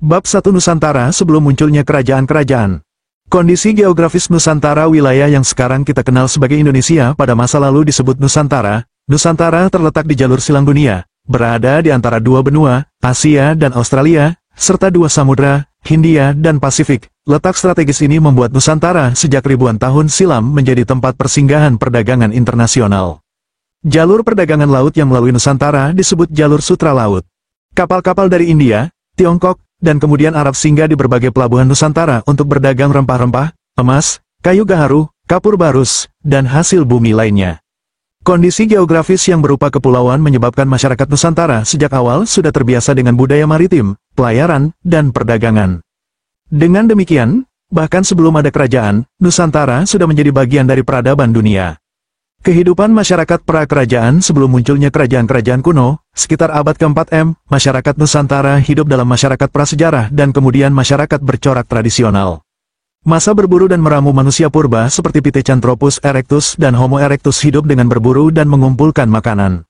Bab 1 Nusantara sebelum munculnya kerajaan-kerajaan. Kondisi geografis Nusantara, wilayah yang sekarang kita kenal sebagai Indonesia, pada masa lalu disebut Nusantara. Nusantara terletak di jalur silang dunia, berada di antara dua benua, Asia dan Australia, serta dua samudra, Hindia dan Pasifik. Letak strategis ini membuat Nusantara sejak ribuan tahun silam menjadi tempat persinggahan perdagangan internasional. Jalur perdagangan laut yang melalui Nusantara disebut jalur sutra laut. Kapal-kapal dari India, Tiongkok, dan kemudian Arab singgah di berbagai pelabuhan Nusantara untuk berdagang rempah-rempah, emas, kayu gaharu, kapur barus, dan hasil bumi lainnya. Kondisi geografis yang berupa kepulauan menyebabkan masyarakat Nusantara sejak awal sudah terbiasa dengan budaya maritim, pelayaran, dan perdagangan. Dengan demikian, bahkan sebelum ada kerajaan, Nusantara sudah menjadi bagian dari peradaban dunia. Kehidupan masyarakat pra-kerajaan sebelum munculnya kerajaan-kerajaan kuno, sekitar abad ke-4 M, masyarakat Nusantara hidup dalam masyarakat prasejarah dan kemudian masyarakat bercorak tradisional. Masa berburu dan meramu manusia purba seperti Pithecanthropus erectus dan Homo erectus hidup dengan berburu dan mengumpulkan makanan.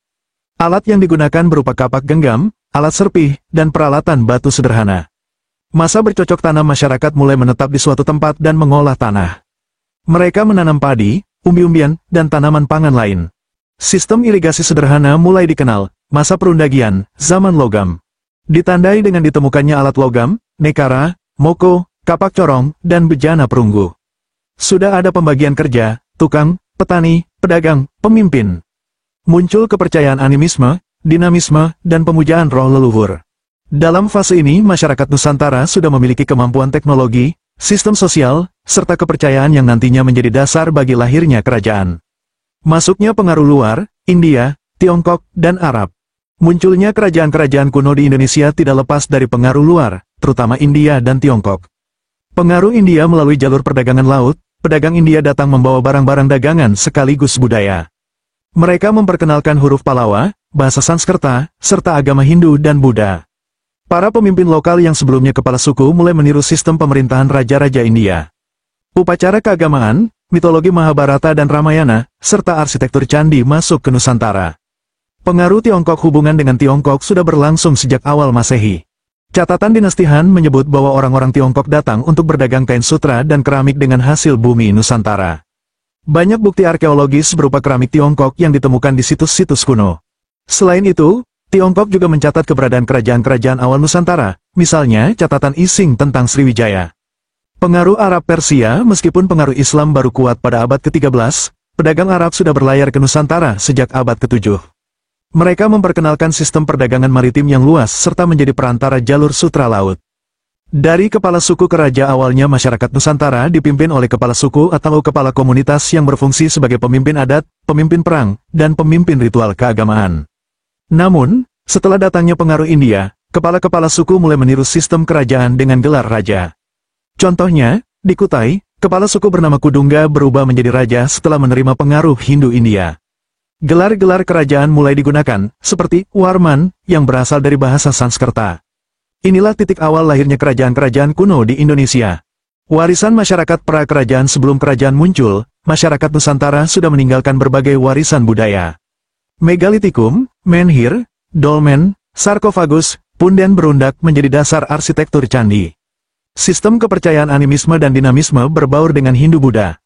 Alat yang digunakan berupa kapak genggam, alat serpih, dan peralatan batu sederhana. Masa bercocok tanam masyarakat mulai menetap di suatu tempat dan mengolah tanah. Mereka menanam padi, umbi-umbian, dan tanaman pangan lain. Sistem irigasi sederhana mulai dikenal, masa perundagian, zaman logam. Ditandai dengan ditemukannya alat logam, nekara, moko, kapak corong, dan bejana perunggu. Sudah ada pembagian kerja, tukang, petani, pedagang, pemimpin. Muncul kepercayaan animisme, dinamisme, dan pemujaan roh leluhur. Dalam fase ini masyarakat Nusantara sudah memiliki kemampuan teknologi, sistem sosial, serta kepercayaan yang nantinya menjadi dasar bagi lahirnya kerajaan. Masuknya pengaruh luar, India, Tiongkok, dan Arab. Munculnya kerajaan-kerajaan kuno di Indonesia tidak lepas dari pengaruh luar, terutama India dan Tiongkok. Pengaruh India melalui jalur perdagangan laut, pedagang India datang membawa barang-barang dagangan sekaligus budaya. Mereka memperkenalkan huruf Pallawa, bahasa Sanskerta, serta agama Hindu dan Buddha. Para pemimpin lokal yang sebelumnya kepala suku mulai meniru sistem pemerintahan raja-raja India. Upacara keagamaan, mitologi Mahabharata dan Ramayana, serta arsitektur candi masuk ke Nusantara. Pengaruh Tiongkok. Hubungan dengan Tiongkok sudah berlangsung sejak awal Masehi. Catatan dinasti Han menyebut bahwa orang-orang Tiongkok datang untuk berdagang kain sutra dan keramik dengan hasil bumi Nusantara. Banyak bukti arkeologis berupa keramik Tiongkok yang ditemukan di situs-situs kuno. Selain itu, Tiongkok juga mencatat keberadaan kerajaan-kerajaan awal Nusantara, misalnya catatan Ising tentang Sriwijaya. Pengaruh Arab Persia. Meskipun pengaruh Islam baru kuat pada abad ke-13, pedagang Arab sudah berlayar ke Nusantara sejak abad ke-7. Mereka memperkenalkan sistem perdagangan maritim yang luas serta menjadi perantara jalur sutra laut. Dari kepala suku ke raja, awalnya masyarakat Nusantara dipimpin oleh kepala suku atau kepala komunitas yang berfungsi sebagai pemimpin adat, pemimpin perang, dan pemimpin ritual keagamaan. Namun, setelah datangnya pengaruh India, kepala-kepala suku mulai meniru sistem kerajaan dengan gelar raja. Contohnya, di Kutai, kepala suku bernama Kudungga berubah menjadi raja setelah menerima pengaruh Hindu India. Gelar-gelar kerajaan mulai digunakan, seperti Warman, yang berasal dari bahasa Sanskerta. Inilah titik awal lahirnya kerajaan-kerajaan kuno di Indonesia. Warisan masyarakat pra-kerajaan. Sebelum kerajaan muncul, masyarakat Nusantara sudah meninggalkan berbagai warisan budaya. Megalitikum, menhir, dolmen, sarkofagus, punden berundak menjadi dasar arsitektur candi. Sistem kepercayaan animisme dan dinamisme berbaur dengan Hindu-Buddha.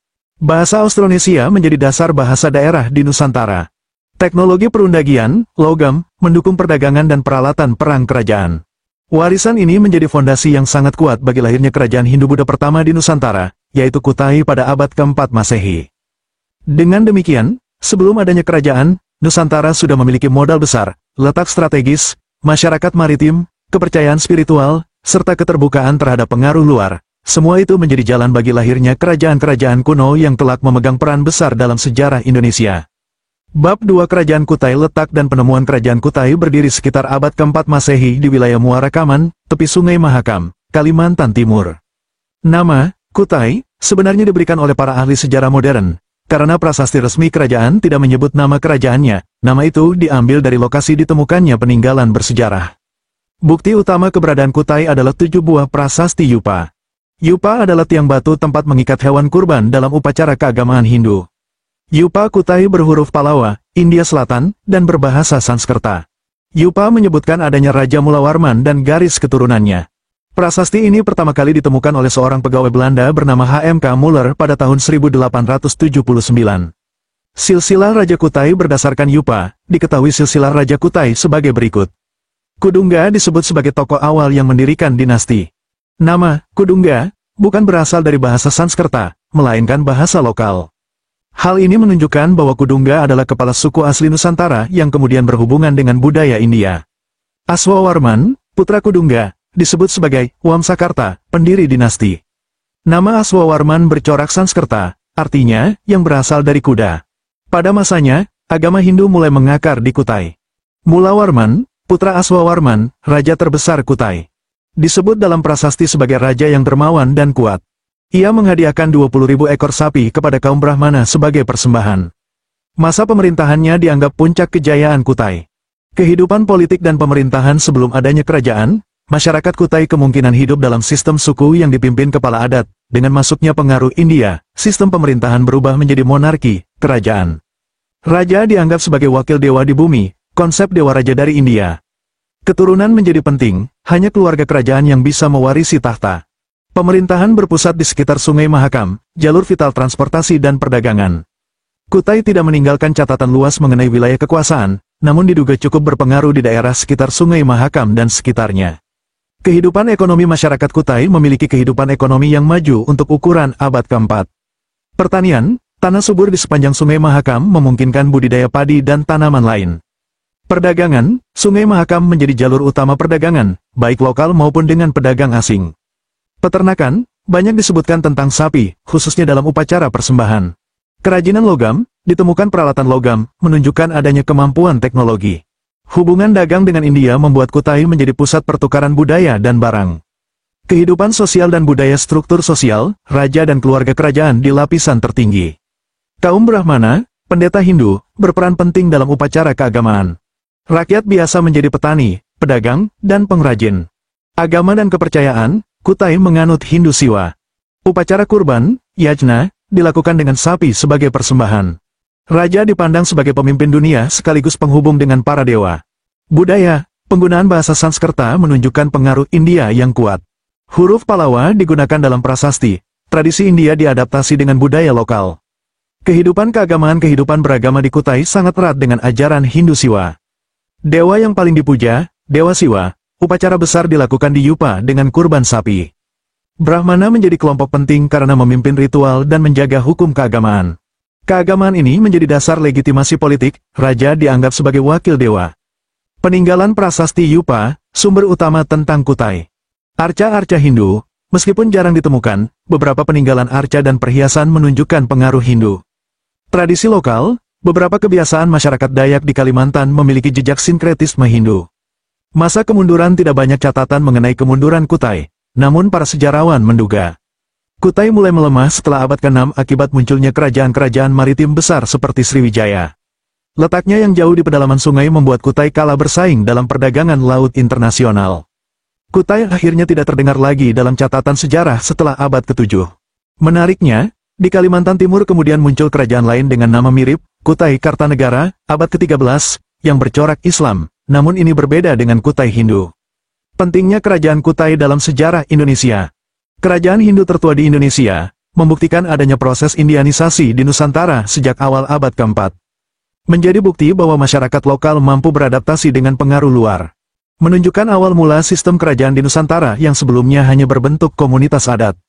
Bahasa Austronesia menjadi dasar bahasa daerah di Nusantara. Teknologi perundagian, logam, mendukung perdagangan dan peralatan perang kerajaan. Warisan ini menjadi fondasi yang sangat kuat bagi lahirnya kerajaan Hindu-Buddha pertama di Nusantara, yaitu Kutai pada abad ke-4 Masehi. Dengan demikian, sebelum adanya kerajaan, Nusantara sudah memiliki modal besar, letak strategis, masyarakat maritim, kepercayaan spiritual, serta keterbukaan terhadap pengaruh luar. Semua itu menjadi jalan bagi lahirnya kerajaan-kerajaan kuno yang kelak memegang peran besar dalam sejarah Indonesia. Bab 2 Kerajaan Kutai. Letak dan penemuan kerajaan Kutai berdiri sekitar abad ke-4 Masehi di wilayah Muara Kaman, tepi Sungai Mahakam, Kalimantan Timur. Nama Kutai sebenarnya diberikan oleh para ahli sejarah modern. Karena prasasti resmi kerajaan tidak menyebut nama kerajaannya, nama itu diambil dari lokasi ditemukannya peninggalan bersejarah. Bukti utama keberadaan Kutai adalah 7 buah prasasti Yupa. Yupa adalah tiang batu tempat mengikat hewan kurban dalam upacara keagamaan Hindu. Yupa Kutai berhuruf Pallawa, India Selatan, dan berbahasa Sanskerta. Yupa menyebutkan adanya Raja Mula Warman dan garis keturunannya. Prasasti ini pertama kali ditemukan oleh seorang pegawai Belanda bernama H.M.K. Muller pada tahun 1879. Silsilah Raja Kutai berdasarkan Yupa, diketahui silsilah Raja Kutai sebagai berikut. Kudungga disebut sebagai tokoh awal yang mendirikan dinasti. Nama, Kudungga, bukan berasal dari bahasa Sanskerta, melainkan bahasa lokal. Hal ini menunjukkan bahwa Kudungga adalah kepala suku asli Nusantara yang kemudian berhubungan dengan budaya India. Aswawarman, putra Kudungga, disebut sebagai Wamsakarta, pendiri dinasti. Nama Aswawarman bercorak Sanskerta, artinya, yang berasal dari kuda. Pada masanya, agama Hindu mulai mengakar di Kutai. Mulawarman, putra Aswawarman, raja terbesar Kutai. Disebut dalam prasasti sebagai raja yang dermawan dan kuat. Ia menghadiahkan 20.000 ekor sapi kepada kaum Brahmana sebagai persembahan. Masa pemerintahannya dianggap puncak kejayaan Kutai. Kehidupan politik dan pemerintahan sebelum adanya kerajaan, masyarakat Kutai kemungkinan hidup dalam sistem suku yang dipimpin kepala adat. Dengan masuknya pengaruh India, sistem pemerintahan berubah menjadi monarki, kerajaan. Raja dianggap sebagai wakil dewa di bumi, konsep dewa raja dari India. Keturunan menjadi penting, hanya keluarga kerajaan yang bisa mewarisi tahta. Pemerintahan berpusat di sekitar Sungai Mahakam, jalur vital transportasi dan perdagangan. Kutai tidak meninggalkan catatan luas mengenai wilayah kekuasaan, namun diduga cukup berpengaruh di daerah sekitar Sungai Mahakam dan sekitarnya. Kehidupan ekonomi masyarakat Kutai memiliki kehidupan ekonomi yang maju untuk ukuran abad keempat. Pertanian, tanah subur di sepanjang Sungai Mahakam memungkinkan budidaya padi dan tanaman lain. Perdagangan, Sungai Mahakam menjadi jalur utama perdagangan, baik lokal maupun dengan pedagang asing. Peternakan, banyak disebutkan tentang sapi, khususnya dalam upacara persembahan. Kerajinan logam, ditemukan peralatan logam, menunjukkan adanya kemampuan teknologi. Hubungan dagang dengan India membuat Kutai menjadi pusat pertukaran budaya dan barang. Kehidupan sosial dan budaya struktur sosial, raja dan keluarga kerajaan di lapisan tertinggi. Kaum Brahmana, pendeta Hindu, berperan penting dalam upacara keagamaan. Rakyat biasa menjadi petani, pedagang, dan pengrajin. Agama dan kepercayaan, Kutai menganut Hindu Siwa. Upacara kurban, yajna, dilakukan dengan sapi sebagai persembahan. Raja dipandang sebagai pemimpin dunia sekaligus penghubung dengan para dewa. Budaya, penggunaan bahasa Sanskerta menunjukkan pengaruh India yang kuat. Huruf Pallawa digunakan dalam prasasti, tradisi India diadaptasi dengan budaya lokal. Kehidupan kehidupan beragama di Kutai sangat erat dengan ajaran Hindu Siwa. Dewa yang paling dipuja, Dewa Siwa, upacara besar dilakukan di Yupa dengan kurban sapi. Brahmana menjadi kelompok penting karena memimpin ritual dan menjaga hukum keagamaan. Keagamaan ini menjadi dasar legitimasi politik, raja dianggap sebagai wakil dewa. Peninggalan prasasti Yupa, sumber utama tentang Kutai. Arca-arca Hindu, meskipun jarang ditemukan, beberapa peninggalan arca dan perhiasan menunjukkan pengaruh Hindu. Tradisi lokal, beberapa kebiasaan masyarakat Dayak di Kalimantan memiliki jejak sinkretisme Hindu. Masa kemunduran tidak banyak catatan mengenai kemunduran Kutai, namun para sejarawan menduga Kutai mulai melemah setelah abad ke-6 akibat munculnya kerajaan-kerajaan maritim besar seperti Sriwijaya. Letaknya yang jauh di pedalaman sungai membuat Kutai kalah bersaing dalam perdagangan laut internasional. Kutai akhirnya tidak terdengar lagi dalam catatan sejarah setelah abad ke-7. Menariknya, di Kalimantan Timur kemudian muncul kerajaan lain dengan nama mirip, Kutai Kartanegara, abad ke-13, yang bercorak Islam, namun ini berbeda dengan Kutai Hindu. Pentingnya kerajaan Kutai dalam sejarah Indonesia. Kerajaan Hindu tertua di Indonesia, membuktikan adanya proses Indianisasi di Nusantara sejak awal abad ke-4. Menjadi bukti bahwa masyarakat lokal mampu beradaptasi dengan pengaruh luar. Menunjukkan awal mula sistem kerajaan di Nusantara yang sebelumnya hanya berbentuk komunitas adat.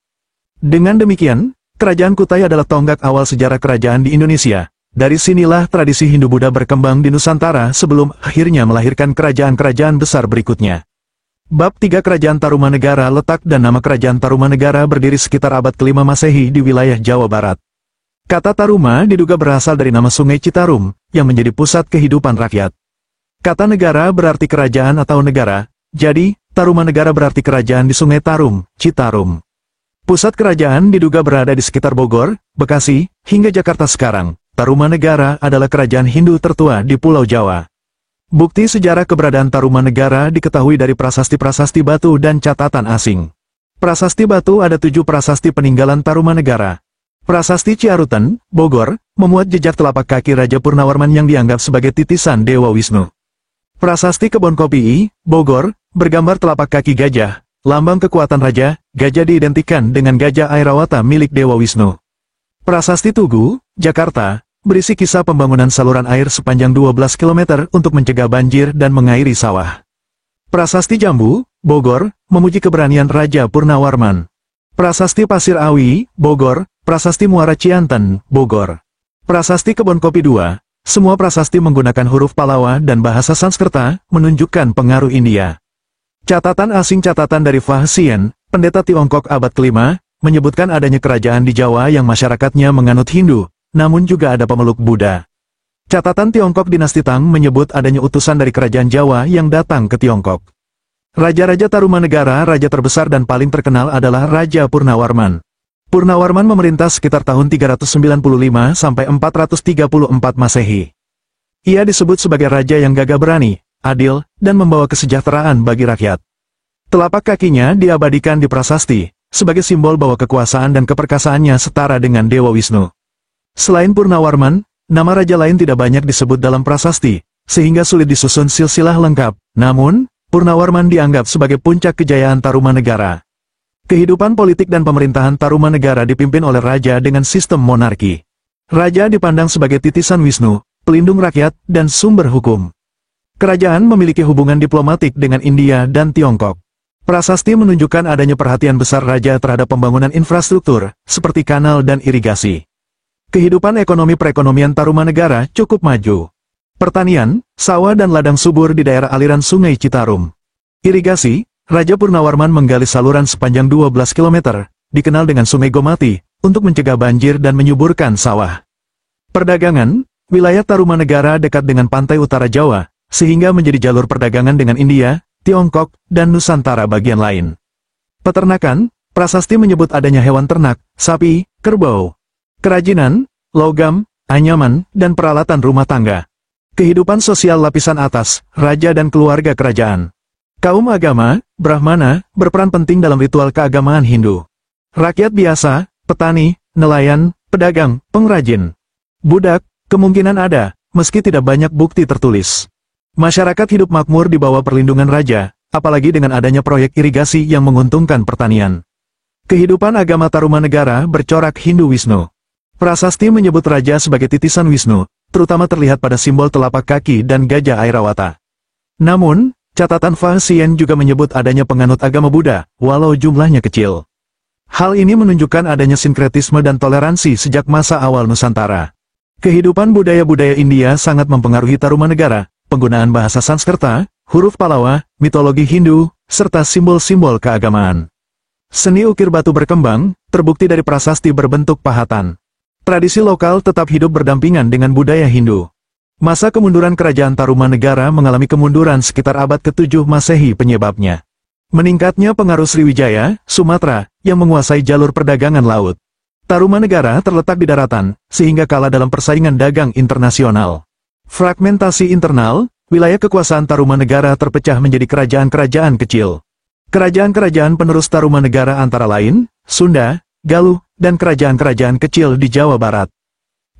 Dengan demikian, kerajaan Kutai adalah tonggak awal sejarah kerajaan di Indonesia. Dari sinilah tradisi Hindu-Buddha berkembang di Nusantara sebelum akhirnya melahirkan kerajaan-kerajaan besar berikutnya. Bab 3 Kerajaan Tarumanegara. Letak dan nama Kerajaan Tarumanegara berdiri sekitar abad ke-5 Masehi di wilayah Jawa Barat. Kata Taruma diduga berasal dari nama Sungai Citarum, yang menjadi pusat kehidupan rakyat. Kata negara berarti kerajaan atau negara, jadi, Tarumanegara berarti kerajaan di Sungai Tarum, Citarum. Pusat kerajaan diduga berada di sekitar Bogor, Bekasi, hingga Jakarta sekarang. Tarumanegara adalah kerajaan Hindu tertua di Pulau Jawa. Bukti sejarah keberadaan Tarumanegara diketahui dari prasasti-prasasti batu dan catatan asing. Prasasti batu ada 7 prasasti peninggalan Tarumanegara. Prasasti Ciarutan, Bogor, memuat jejak telapak kaki Raja Purnawarman yang dianggap sebagai titisan Dewa Wisnu. Prasasti Kebon Kopi, Bogor, bergambar telapak kaki gajah, Lambang kekuatan raja, gajah diidentikan dengan gajah Airawata milik Dewa Wisnu. Prasasti Tugu, Jakarta, berisi kisah pembangunan saluran air sepanjang 12 km untuk mencegah banjir dan mengairi sawah. Prasasti Jambu, Bogor, memuji keberanian Raja Purnawarman. Prasasti Pasir Awi, Bogor, Prasasti Muara Cianten, Bogor. Prasasti Kebon Kopi II, semua prasasti menggunakan huruf Palawa dan bahasa Sanskerta, menunjukkan pengaruh India. Catatan asing catatan dari Fah Hsien, pendeta Tiongkok abad ke-5, menyebutkan adanya kerajaan di Jawa yang masyarakatnya menganut Hindu, namun juga ada pemeluk Buddha. Catatan Tiongkok dinasti Tang menyebut adanya utusan dari kerajaan Jawa yang datang ke Tiongkok. Raja-raja Tarumanegara, raja terbesar dan paling terkenal adalah Raja Purnawarman. Purnawarman memerintah sekitar tahun 395 sampai 434 Masehi. Ia disebut sebagai raja yang gagah berani, adil, dan membawa kesejahteraan bagi rakyat. Telapak kakinya diabadikan di prasasti, sebagai simbol bahwa kekuasaan dan keperkasaannya setara dengan Dewa Wisnu. Selain Purnawarman, nama raja lain tidak banyak disebut dalam prasasti, sehingga sulit disusun silsilah lengkap. Namun, Purnawarman dianggap sebagai puncak kejayaan Tarumanegara. Kehidupan politik dan pemerintahan Tarumanegara dipimpin oleh raja dengan sistem monarki. Raja dipandang sebagai titisan Wisnu, pelindung rakyat, dan sumber hukum. Kerajaan memiliki hubungan diplomatik dengan India dan Tiongkok. Prasasti menunjukkan adanya perhatian besar raja terhadap pembangunan infrastruktur, seperti kanal dan irigasi. Kehidupan ekonomi perekonomian Tarumanegara cukup maju. Pertanian, sawah dan ladang subur di daerah aliran Sungai Citarum. Irigasi, Raja Purnawarman menggali saluran sepanjang 12 km, dikenal dengan Sungai Gomati, untuk mencegah banjir dan menyuburkan sawah. Perdagangan, wilayah Tarumanegara dekat dengan pantai utara Jawa, sehingga menjadi jalur perdagangan dengan India, Tiongkok, dan Nusantara bagian lain. Peternakan, prasasti menyebut adanya hewan ternak, sapi, kerbau. Kerajinan, logam, anyaman, dan peralatan rumah tangga. Kehidupan sosial lapisan atas, raja dan keluarga kerajaan. Kaum agama, Brahmana, berperan penting dalam ritual keagamaan Hindu. Rakyat biasa, petani, nelayan, pedagang, pengrajin. Budak, kemungkinan ada, meski tidak banyak bukti tertulis. Masyarakat hidup makmur di bawah perlindungan raja, apalagi dengan adanya proyek irigasi yang menguntungkan pertanian. Kehidupan agama Tarumanegara bercorak Hindu Wisnu. Prasasti menyebut raja sebagai titisan Wisnu, terutama terlihat pada simbol telapak kaki dan gajah Airawata. Namun, catatan Fah Hsien juga menyebut adanya penganut agama Buddha, walau jumlahnya kecil. Hal ini menunjukkan adanya sinkretisme dan toleransi sejak masa awal Nusantara. Kehidupan budaya-budaya India sangat mempengaruhi Tarumanegara, penggunaan bahasa Sanskerta, huruf Palawa, mitologi Hindu, serta simbol-simbol keagamaan. Seni ukir batu berkembang, terbukti dari prasasti berbentuk pahatan. Tradisi lokal tetap hidup berdampingan dengan budaya Hindu. Masa kemunduran kerajaan Tarumanegara mengalami kemunduran sekitar abad ke-7 Masehi penyebabnya. Meningkatnya pengaruh Sriwijaya, Sumatera, yang menguasai jalur perdagangan laut. Tarumanegara terletak di daratan, sehingga kalah dalam persaingan dagang internasional. Fragmentasi internal, wilayah kekuasaan Tarumanegara terpecah menjadi kerajaan-kerajaan kecil. Kerajaan-kerajaan penerus Tarumanegara antara lain, Sunda, Galuh, dan kerajaan-kerajaan kecil di Jawa Barat.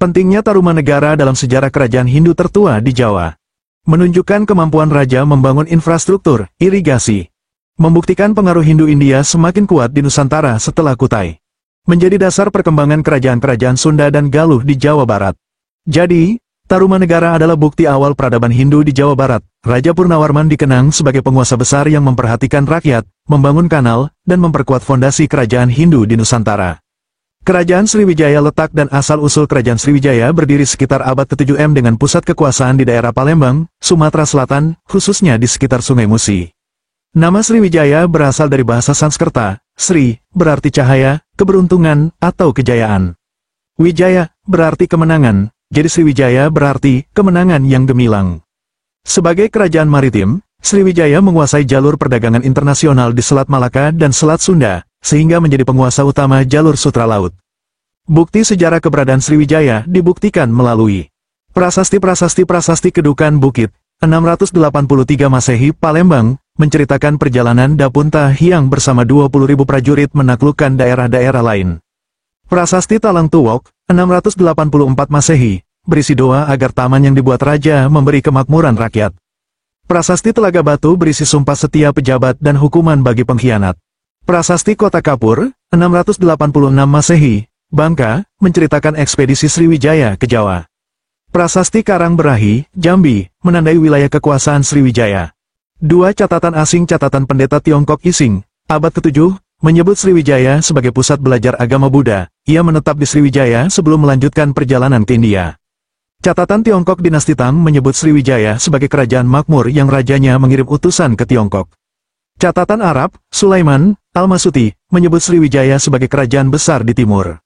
Pentingnya Tarumanegara dalam sejarah kerajaan Hindu tertua di Jawa. Menunjukkan kemampuan raja membangun infrastruktur, irigasi. Membuktikan pengaruh Hindu India semakin kuat di Nusantara setelah Kutai. Menjadi dasar perkembangan kerajaan-kerajaan Sunda dan Galuh di Jawa Barat. Jadi, Tarumanegara adalah bukti awal peradaban Hindu di Jawa Barat. Raja Purnawarman dikenang sebagai penguasa besar yang memperhatikan rakyat, membangun kanal, dan memperkuat fondasi kerajaan Hindu di Nusantara. Kerajaan Sriwijaya letak dan asal-usul Kerajaan Sriwijaya berdiri sekitar abad ke-7 dengan pusat kekuasaan di daerah Palembang, Sumatera Selatan, khususnya di sekitar Sungai Musi. Nama Sriwijaya berasal dari bahasa Sanskerta, Sri, berarti cahaya, keberuntungan, atau kejayaan. Wijaya, berarti kemenangan, jadi Sriwijaya berarti kemenangan yang gemilang. Sebagai kerajaan maritim, Sriwijaya menguasai jalur perdagangan internasional di Selat Malaka dan Selat Sunda, sehingga menjadi penguasa utama jalur sutra laut. Bukti sejarah keberadaan Sriwijaya dibuktikan melalui Prasasti Kedukan Bukit, 683 Masehi Palembang, menceritakan perjalanan Dapunta Hyang bersama 20.000 prajurit menaklukkan daerah-daerah lain. Prasasti Talang Tuwok, 684 Masehi, berisi doa agar taman yang dibuat raja memberi kemakmuran rakyat. Prasasti Telaga Batu berisi sumpah setia pejabat dan hukuman bagi pengkhianat. Prasasti Kota Kapur, 686 Masehi, Bangka, menceritakan ekspedisi Sriwijaya ke Jawa. Prasasti Karang Berahi, Jambi, menandai wilayah kekuasaan Sriwijaya. Dua catatan asing catatan pendeta Tiongkok Ising, abad ke-7, menyebut Sriwijaya sebagai pusat belajar agama Buddha. Ia menetap di Sriwijaya sebelum melanjutkan perjalanan ke India. Catatan Tiongkok Dinasti Tang menyebut Sriwijaya sebagai kerajaan makmur yang rajanya mengirim utusan ke Tiongkok. Catatan Arab, Sulaiman, Al-Masuti, menyebut Sriwijaya sebagai kerajaan besar di timur.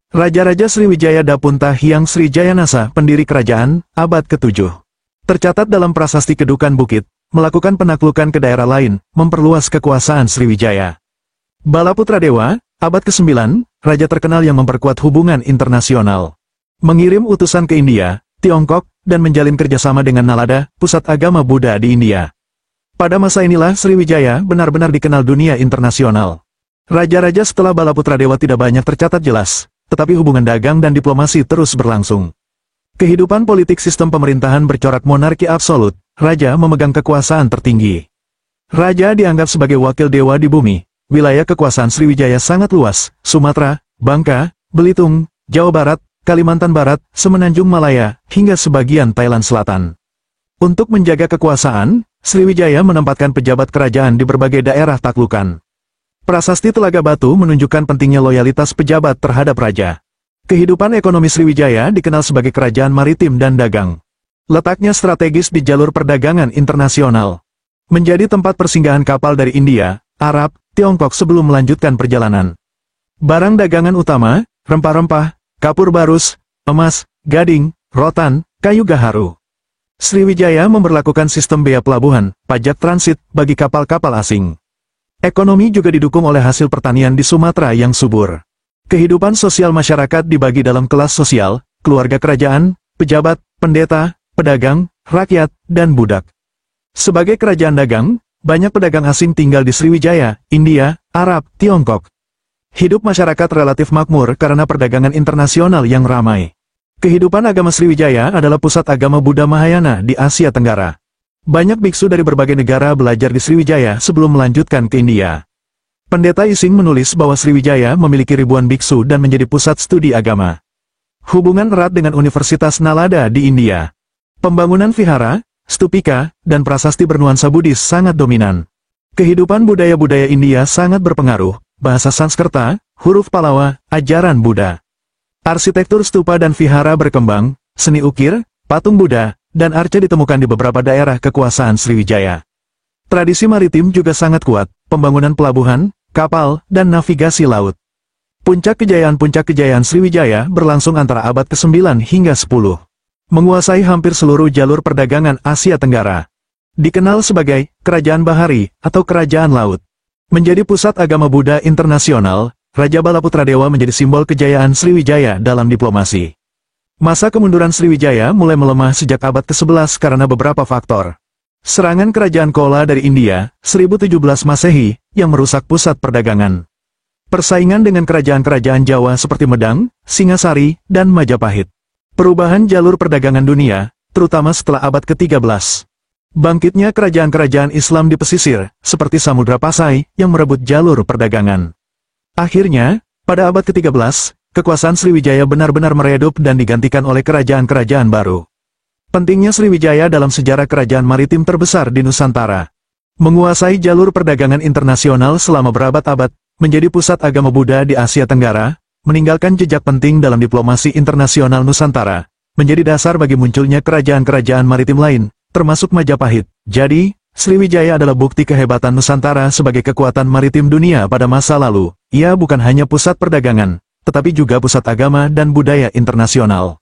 Raja-Raja Sriwijaya Dapunta Hyang Srijayanasa, pendiri kerajaan, abad ke-7. Tercatat dalam prasasti Kedukan Bukit, melakukan penaklukan ke daerah lain, memperluas kekuasaan Sriwijaya. Balaputra Dewa, abad ke-9, raja terkenal yang memperkuat hubungan internasional. Mengirim utusan ke India, Tiongkok, dan menjalin kerjasama dengan Nalanda, pusat agama Buddha di India. Pada masa inilah Sriwijaya benar-benar dikenal dunia internasional. Raja-raja setelah Balaputra Dewa tidak banyak tercatat jelas, tetapi hubungan dagang dan diplomasi terus berlangsung. Kehidupan politik sistem pemerintahan bercorak monarki absolut, raja memegang kekuasaan tertinggi. Raja dianggap sebagai wakil dewa di bumi. Wilayah kekuasaan Sriwijaya sangat luas, Sumatera, Bangka, Belitung, Jawa Barat, Kalimantan Barat, Semenanjung Malaya, hingga sebagian Thailand Selatan. Untuk menjaga kekuasaan, Sriwijaya menempatkan pejabat kerajaan di berbagai daerah taklukan. Prasasti Telaga Batu menunjukkan pentingnya loyalitas pejabat terhadap raja. Kehidupan ekonomi Sriwijaya dikenal sebagai kerajaan maritim dan dagang. Letaknya strategis di jalur perdagangan internasional. Menjadi tempat persinggahan kapal dari India, Arab, Tiongkok sebelum melanjutkan perjalanan. Barang dagangan utama, rempah-rempah, kapur barus, emas, gading, rotan, kayu gaharu. Sriwijaya memberlakukan sistem bea pelabuhan, pajak transit, bagi kapal-kapal asing. Ekonomi juga didukung oleh hasil pertanian di Sumatera yang subur. Kehidupan sosial masyarakat dibagi dalam kelas sosial, keluarga kerajaan, pejabat, pendeta, pedagang, rakyat, dan budak. Sebagai kerajaan dagang, banyak pedagang asing tinggal di Sriwijaya, India, Arab, Tiongkok. Hidup masyarakat relatif makmur karena perdagangan internasional yang ramai. Kehidupan agama Sriwijaya adalah pusat agama Buddha Mahayana di Asia Tenggara. Banyak biksu dari berbagai negara belajar di Sriwijaya sebelum melanjutkan ke India. Pendeta Ising menulis bahwa Sriwijaya memiliki ribuan biksu dan menjadi pusat studi agama. Hubungan erat dengan Universitas Nalanda di India. Pembangunan vihara, stupika, dan prasasti bernuansa Buddhis sangat dominan. Kehidupan budaya-budaya India sangat berpengaruh, bahasa Sanskerta, huruf Pallava, ajaran Buddha. Arsitektur stupa dan vihara berkembang, seni ukir, patung Buddha, dan arca ditemukan di beberapa daerah kekuasaan Sriwijaya. Tradisi maritim juga sangat kuat, pembangunan pelabuhan, kapal, dan navigasi laut. Puncak kejayaan Sriwijaya berlangsung antara abad ke-9 hingga 10. Menguasai hampir seluruh jalur perdagangan Asia Tenggara. Dikenal sebagai Kerajaan Bahari atau Kerajaan Laut. Menjadi pusat agama Buddha internasional, Raja Balaputra Dewa menjadi simbol kejayaan Sriwijaya dalam diplomasi. Masa kemunduran Sriwijaya mulai melemah sejak abad ke-11 karena beberapa faktor. Serangan kerajaan Chola dari India, 1017 Masehi, yang merusak pusat perdagangan. Persaingan dengan kerajaan-kerajaan Jawa seperti Medang, Singasari, dan Majapahit. Perubahan jalur perdagangan dunia, terutama setelah abad ke-13. Bangkitnya kerajaan-kerajaan Islam di pesisir, seperti Samudra Pasai, yang merebut jalur perdagangan. Akhirnya, pada abad ke-13, kekuasaan Sriwijaya benar-benar meredup dan digantikan oleh kerajaan-kerajaan baru. Pentingnya Sriwijaya dalam sejarah kerajaan maritim terbesar di Nusantara. Menguasai jalur perdagangan internasional selama berabad-abad, menjadi pusat agama Buddha di Asia Tenggara, meninggalkan jejak penting dalam diplomasi internasional Nusantara, menjadi dasar bagi munculnya kerajaan-kerajaan maritim lain, termasuk Majapahit. Jadi, Sriwijaya adalah bukti kehebatan Nusantara sebagai kekuatan maritim dunia pada masa lalu. Ia bukan hanya pusat perdagangan, tetapi juga pusat agama dan budaya internasional.